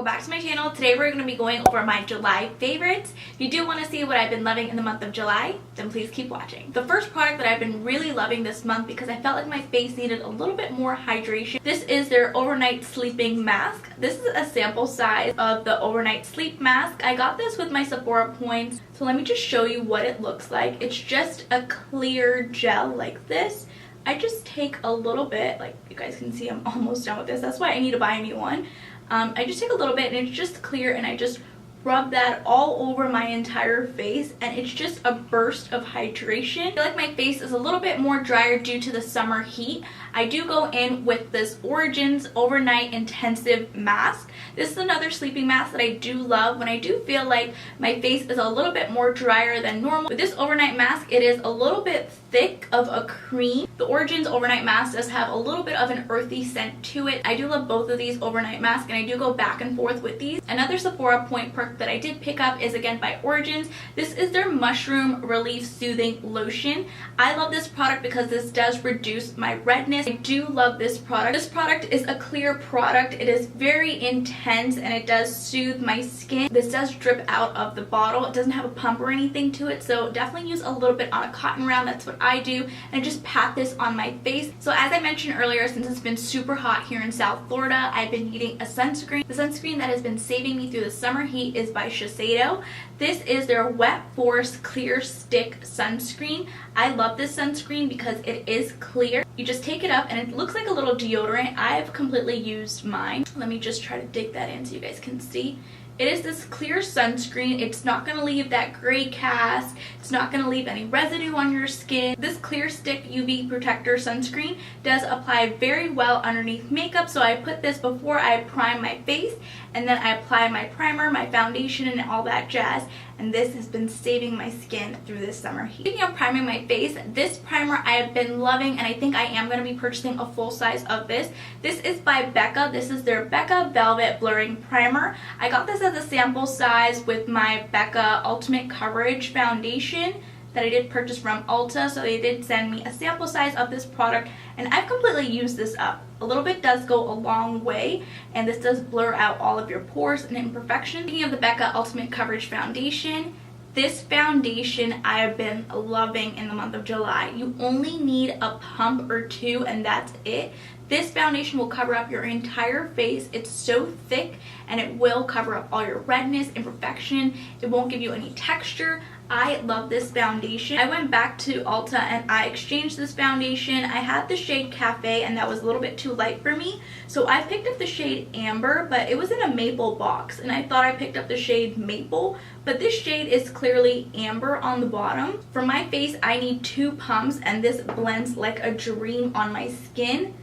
back to my channel. Today we're going to be going over my July favorites. If you do want to see what I've been loving in the month of July, then please keep watching. The first product that I've been really loving this month because I felt like my face needed a little bit more hydration. This is their overnight sleeping mask. This is a sample size of the overnight sleep mask. I got this with my Sephora points. So let me just show you what it looks like. It's just a clear gel like this. I just take a little bit, like you guys can see I'm almost done with this. That's why I need to buy a new one. I just take a little bit and it's just clear and I just rub that all over my entire face and it's just a burst of hydration. I feel like my face is a little bit more drier due to the summer heat. I do go in with this Origins Overnight Intensive Mask. This is another sleeping mask that I do love when I do feel like my face is a little bit more drier than normal. With this overnight mask, it is a little bit thick of a cream. The Origins Overnight Mask does have a little bit of an earthy scent to it. I do love both of these overnight masks and I do go back and forth with these. Another Sephora point perk that I did pick up is again by Origins. This is their Mushroom Relief Soothing Lotion. I love this product because this does reduce my redness. I do love this product. This product is a clear product. It is very intense and it does soothe my skin. This does drip out of the bottle. It doesn't have a pump or anything to it, so definitely use a little bit on a cotton round. That's what I do, and just pat this on my face. So as I mentioned earlier, since it's been super hot here in South Florida, I've been needing a sunscreen. The sunscreen that has been saving me through the summer heat is by SHISEIDO. This is their Wet Force Clear Stick Sunscreen. I love this sunscreen because it is clear. You just take it up and it looks like a little deodorant. I've completely used mine. Let me just try to dig that in so you guys can see. It is this clear sunscreen. It's not going to leave that gray cast. It's not going to leave any residue on your skin. This Clear Stick UV Protector Sunscreen does apply very well underneath makeup. So I put this before I prime my face, and then I apply my primer, my foundation, and all that jazz. And this has been saving my skin through this summer heat. Speaking of priming my face, this primer I have been loving, and I think I am going to be purchasing a full size of this. This is by Becca. This is their Becca Velvet Blurring Primer. I got this as a sample size with my Becca Ultimate Coverage Foundation that I did purchase from Ulta, so they did send me a sample size of this product, and I've completely used this up. A little bit does go a long way, and this does blur out all of your pores and imperfections. Speaking of the Becca Ultimate Coverage Foundation, this foundation I have been loving in the month of July. You only need a pump or two and that's it. This foundation will cover up your entire face. It's so thick and it will cover up all your redness, imperfection. It won't give you any texture. I love this foundation. I went back to Ulta and I exchanged this foundation. I had the shade Cafe and that was a little bit too light for me. So I picked up the shade Amber, but it was in a maple box and I thought I picked up the shade Maple, but this shade is clearly amber on the bottom. For my face, I need 2 pumps and this blends like a dream on my skin.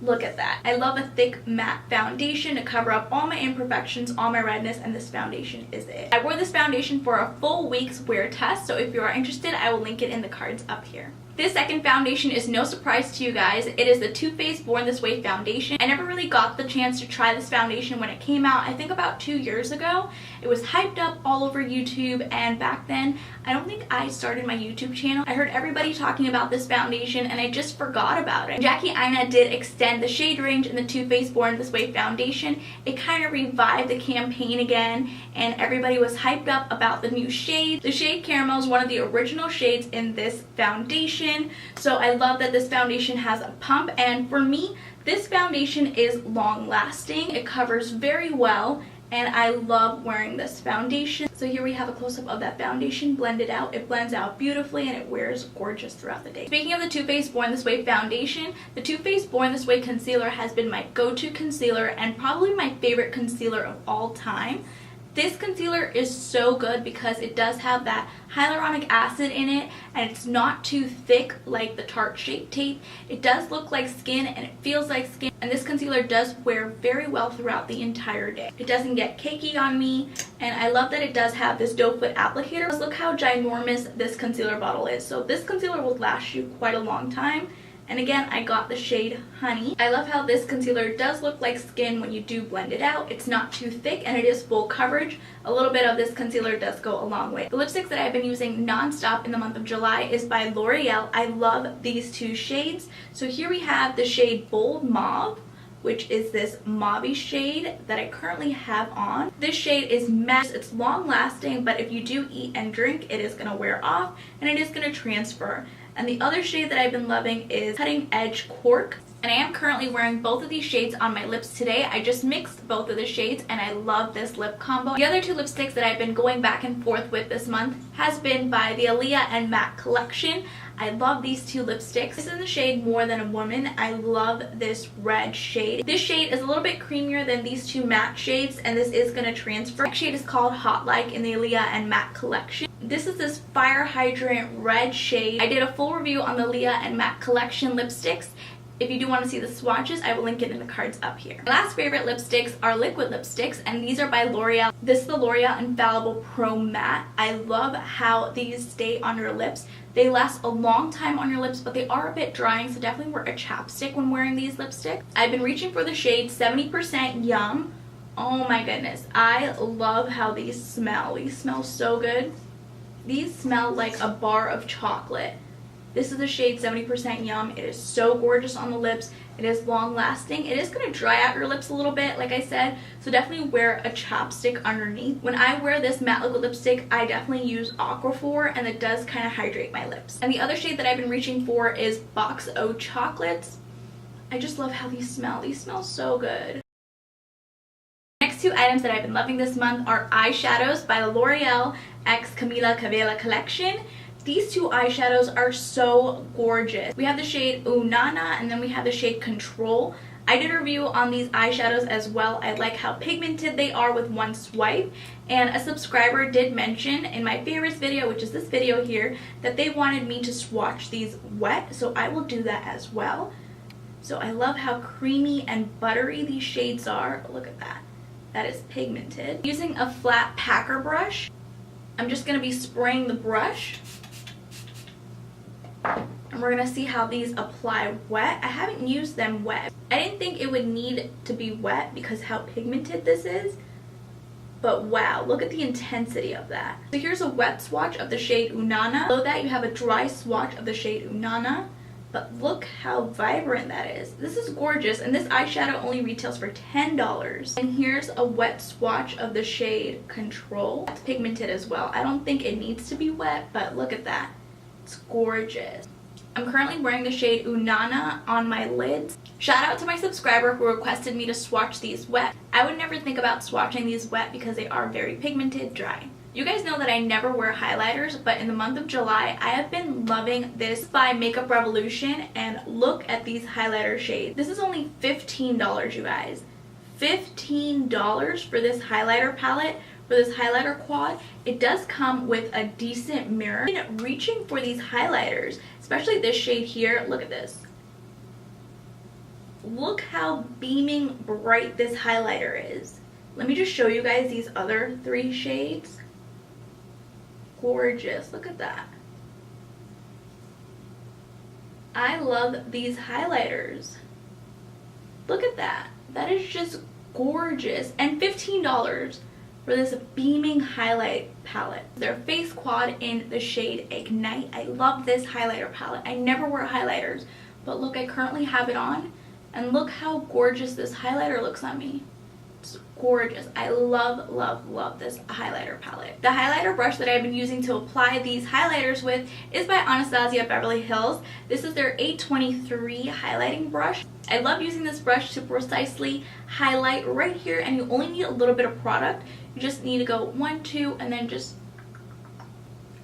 Look at that. I love a thick matte foundation to cover up all my imperfections, all my redness, and this foundation is it. I wore this foundation for a full week's wear test, so if you are interested, I will link it in the cards up here. This second foundation is no surprise to you guys. It is the Too Faced Born This Way foundation. I never really got the chance to try this foundation when it came out, I think about 2 years ago. It was hyped up all over YouTube, and back then, I don't think I started my YouTube channel. I heard everybody talking about this foundation and I just forgot about it. Jackie Aina did extend the shade range in the Too Faced Born This Way foundation. It kind of revived the campaign again and everybody was hyped up about the new shade. The shade Caramel is one of the original shades in this foundation. So I love that this foundation has a pump, and for me, this foundation is long lasting. It covers very well and I love wearing this foundation. So here we have a close-up of that foundation blended out. It blends out beautifully and it wears gorgeous throughout the day. Speaking of the Too Faced Born This Way foundation, the Too Faced Born This Way concealer has been my go-to concealer and probably my favorite concealer of all time. This concealer is so good because it does have that hyaluronic acid in it and it's not too thick like the Tarte Shape Tape. It does look like skin and it feels like skin, and this concealer does wear very well throughout the entire day. It doesn't get cakey on me, and I love that it does have this doe foot applicator. Look how ginormous this concealer bottle is. So this concealer will last you quite a long time. And again, I got the shade Honey. I love how this concealer does look like skin when you do blend it out. It's not too thick and it is full coverage. A little bit of this concealer does go a long way. The lipsticks that I've been using non-stop in the month of July is by L'Oreal. I love these two shades. So here we have the shade Bold Mauve. which is this mauve shade that I currently have on. This shade is matte. It's long lasting, but if you do eat and drink, it is going to wear off and it is going to transfer. And the other shade that I've been loving is Cutting Edge Cork. And I am currently wearing both of these shades on my lips today. I just mixed both of the shades and I love this lip combo. The other two lipsticks that I've been going back and forth with this month has been by the Aaliyah and Matte collection. I love these two lipsticks. This is the shade More Than a Woman. I love this red shade. This shade is a little bit creamier than these two matte shades and this is going to transfer. The next shade is called Hot Like in the Aaliyah and Matte collection. This is this fire hydrant red shade. I did a full review on the Aaliyah and Matte collection lipsticks. If you do want to see the swatches, I will link it in the cards up here. My last favorite lipsticks are liquid lipsticks, and these are by L'Oreal. This is the L'Oreal Infallible Pro Matte. I love how these stay on your lips. They last a long time on your lips, but they are a bit drying, so definitely wear a chapstick when wearing these lipsticks. I've been reaching for the shade 70% Yum. Oh my goodness, I love how these smell. These smell so good. These smell like a bar of chocolate. This is the shade 70% Yum. It is so gorgeous on the lips. It is long lasting. It is going to dry out your lips a little bit, like I said, so definitely wear a chapstick underneath. When I wear this matte liquid lipstick, I definitely use Aquaphor, and it does kind of hydrate my lips. And the other shade that I've been reaching for is xoxo Chocolates. I just love how these smell. These smell so good. Next two items that I've been loving this month are eyeshadows by the L'Oreal X Camila Cabello collection. These two eyeshadows are so gorgeous. We have the shade Unana and then we have the shade Control. I did a review on these eyeshadows as well. I like how pigmented they are with one swipe. And a subscriber did mention in my favorites video, which is this video here, that they wanted me to swatch these wet. So I will do that as well. So I love how creamy and buttery these shades are. Look at that. That is pigmented. Using a flat packer brush, I'm just going to be spraying the brush. And we're going to see how these apply wet. I haven't used them wet. I didn't think it would need to be wet because how pigmented this is. But wow, look at the intensity of that. So here's a wet swatch of the shade Unana. Below that you have a dry swatch of the shade Unana. But look how vibrant that is. This is gorgeous, and this eyeshadow only retails for $10. And here's a wet swatch of the shade Control. It's pigmented as well. I don't think it needs to be wet, but look at that. It's gorgeous. I'm currently wearing the shade Unana on my lids. Shout out to my subscriber who requested me to swatch these wet. I would never think about swatching these wet because they are very pigmented, dry. You guys know that I never wear highlighters, but in the month of July, I have been loving this by Makeup Revolution, and look at these highlighter shades. This is only $15, you guys. $15 for this highlighter palette, for this highlighter quad. It does come with a decent mirror. I've been reaching for these highlighters, especially this shade here. Look at this. Look how beaming bright this highlighter is. Let me just show you guys these other three shades. Gorgeous. Look at that. I love these highlighters. Look at that. That is just gorgeous. And $15 for this beaming highlight palette. Their face quad in the shade Ignite. I love this highlighter palette. I never wear highlighters, but look, I currently have it on, and look how gorgeous this highlighter looks on me. It's gorgeous. I love, love, love this highlighter palette. The highlighter brush that I've been using to apply these highlighters with is by Anastasia Beverly Hills. This is their 823 highlighting brush. I love using this brush to precisely highlight right here, and you only need a little bit of product. You just need to go 1, 2, and then just...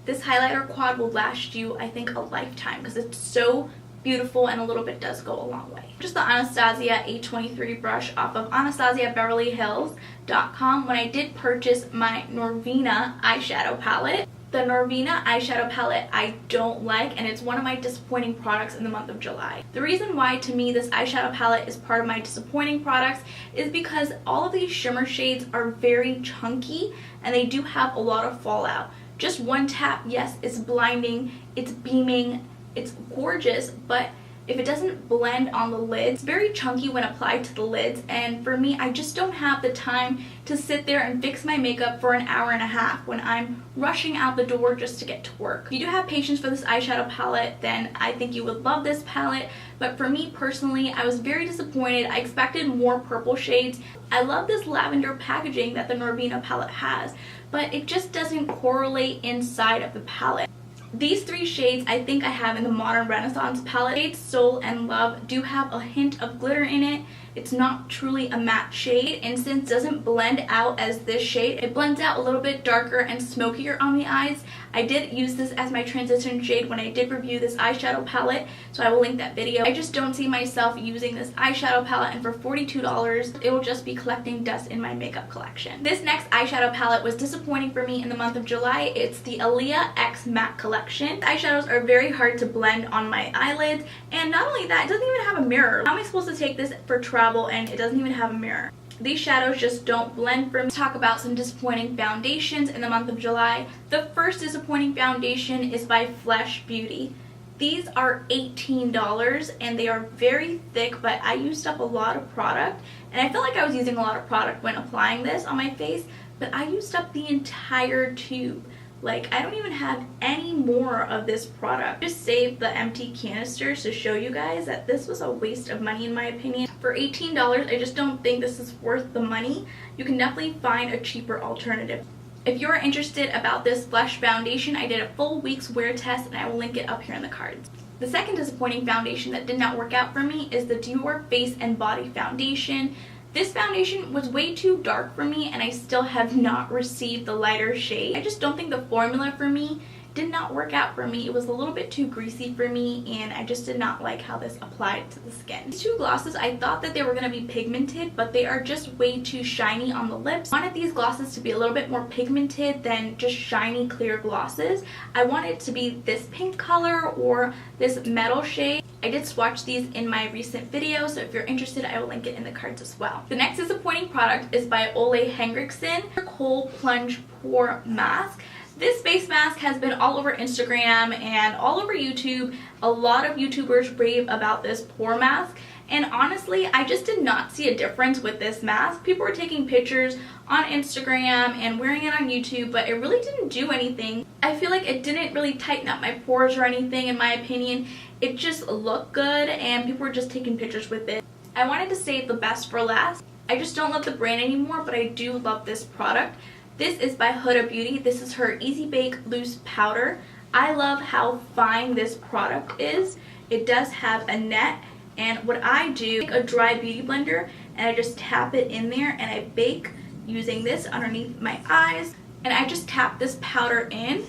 This highlighter quad will last you, I think, a lifetime because it's so beautiful, and a little bit does go a long way. Just the Anastasia 823 brush off of AnastasiaBeverlyHills.com when I did purchase my Norvina eyeshadow palette. The Norvina eyeshadow palette I don't like, and it's one of my disappointing products in the month of July. The reason why to me this eyeshadow palette is part of my disappointing products is because all of these shimmer shades are very chunky and they do have a lot of fallout. Just one tap, yes, it's blinding, it's beaming, it's gorgeous, but if it doesn't blend on the lids, it's very chunky when applied to the lids, and for me, I just don't have the time to sit there and fix my makeup for an hour and a half when I'm rushing out the door just to get to work. If you do have patience for this eyeshadow palette, then I think you would love this palette, but for me personally, I was very disappointed. I expected more purple shades. I love this lavender packaging that the Norvina palette has, but it just doesn't correlate inside of the palette. These three shades I think I have in the Modern Renaissance palette. Shades Soul and Love do have a hint of glitter in it. It's not truly a matte shade. Instance doesn't blend out as this shade. It blends out a little bit darker and smokier on the eyes. I did use this as my transition shade when I did review this eyeshadow palette, so I will link that video. I just don't see myself using this eyeshadow palette, and for $42, it will just be collecting dust in my makeup collection. This next eyeshadow palette was disappointing for me in the month of July. It's the Aaliyah X Matte Collection. Eyeshadows are very hard to blend on my eyelids, and not only that, it doesn't even have a mirror. How am I supposed to take this for travel and it doesn't even have a mirror? These shadows just don't blend for me. Let's talk about some disappointing foundations in the month of July. The first disappointing foundation is by Huda Beauty. These are $18 and they are very thick, but I used up a lot of product, and I felt like I was using a lot of product when applying this on my face, but I used up the entire tube. Like, I don't even have any more of this product. Just saved the empty canisters to show you guys that this was a waste of money in my opinion. For $18, I just don't think this is worth the money. You can definitely find a cheaper alternative. If you're interested about this Huda foundation, I did a full week's wear test and I will link it up here in the cards. The second disappointing foundation that did not work out for me is the Dior Face and Body Foundation. This foundation was way too dark for me and I still have not received the lighter shade. I just don't think the formula for me did not work out for me. It was a little bit too greasy for me and I just did not like how this applied to the skin. These two glosses, I thought that they were going to be pigmented, but they are just way too shiny on the lips. I wanted these glosses to be a little bit more pigmented than just shiny clear glosses. I wanted it to be this pink color or this metal shade. I did swatch these in my recent video, so if you're interested, I will link it in the cards as well. The next disappointing product is by OLEHENRIKSEN Kohl Plunge Pore Mask. This face mask has been all over Instagram and all over YouTube. A lot of YouTubers rave about this pore mask, and honestly, I just did not see a difference with this mask. People were taking pictures on Instagram and wearing it on YouTube, but it really didn't do anything. I feel like it didn't really tighten up my pores or anything in my opinion. It just looked good and people were just taking pictures with it. I wanted to save the best for last. I just don't love the brand anymore, but I do love this product. This is by Huda Beauty. This is her Easy Bake Loose Powder. I love how fine this product is. It does have a net, and what I do, I take a dry beauty blender and I just tap it in there and I bake using this underneath my eyes, and I just tap this powder in.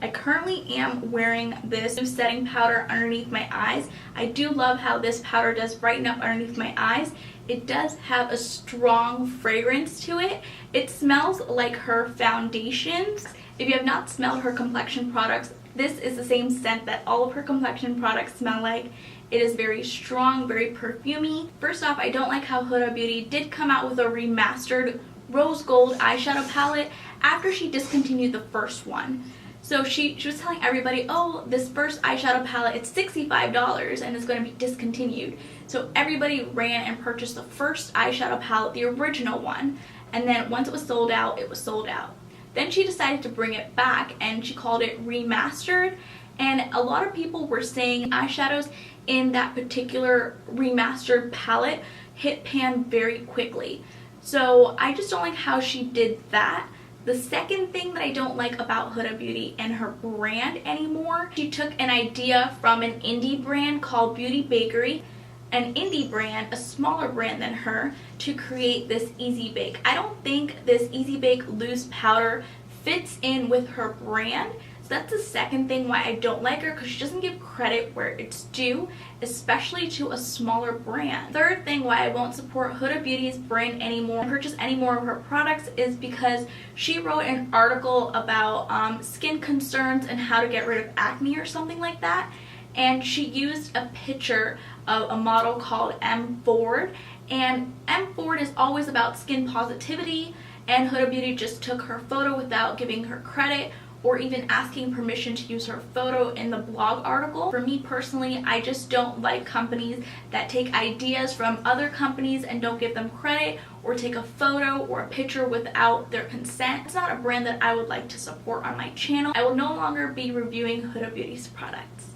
I currently am wearing this new setting powder underneath my eyes. I do love how this powder does brighten up underneath my eyes. It does have a strong fragrance to it. It smells like her foundations. If you have not smelled her complexion products, this is the same scent that all of her complexion products smell like. It is very strong, very perfumey. First off, I don't like how Huda Beauty did come out with a remastered rose gold eyeshadow palette after she discontinued the first one. So she was telling everybody, oh, this first eyeshadow palette, it's $65 and it's going to be discontinued. So everybody ran and purchased the first eyeshadow palette, the original one. And then once it was sold out, it was sold out. Then she decided to bring it back and she called it remastered. And a lot of people were saying eyeshadows in that particular remastered palette hit pan very quickly. So I just don't like how she did that. The second thing that I don't like about Huda Beauty and her brand anymore, she took an idea from an indie brand called Beauty Bakery, an indie brand, a smaller brand than her, to create this Easy Bake. I don't think this Easy Bake loose powder fits in with her brand. So that's the second thing why I don't like her, because she doesn't give credit where it's due, especially to a smaller brand. Third thing why I won't support Huda Beauty's brand anymore, purchase any more of her products, is because she wrote an article about skin concerns and how to get rid of acne or something like that. And she used a picture of a model called M. Ford, and M. Ford is always about skin positivity, and Huda Beauty just took her photo without giving her credit or even asking permission to use her photo in the blog article. For me personally, I just don't like companies that take ideas from other companies and don't give them credit, or take a photo or a picture without their consent. It's not a brand that I would like to support on my channel. I will no longer be reviewing Huda Beauty's products.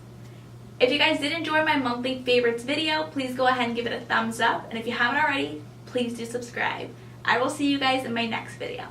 If you guys did enjoy my monthly favorites video, please go ahead and give it a thumbs up, and if you haven't already, please do subscribe. I will see you guys in my next video.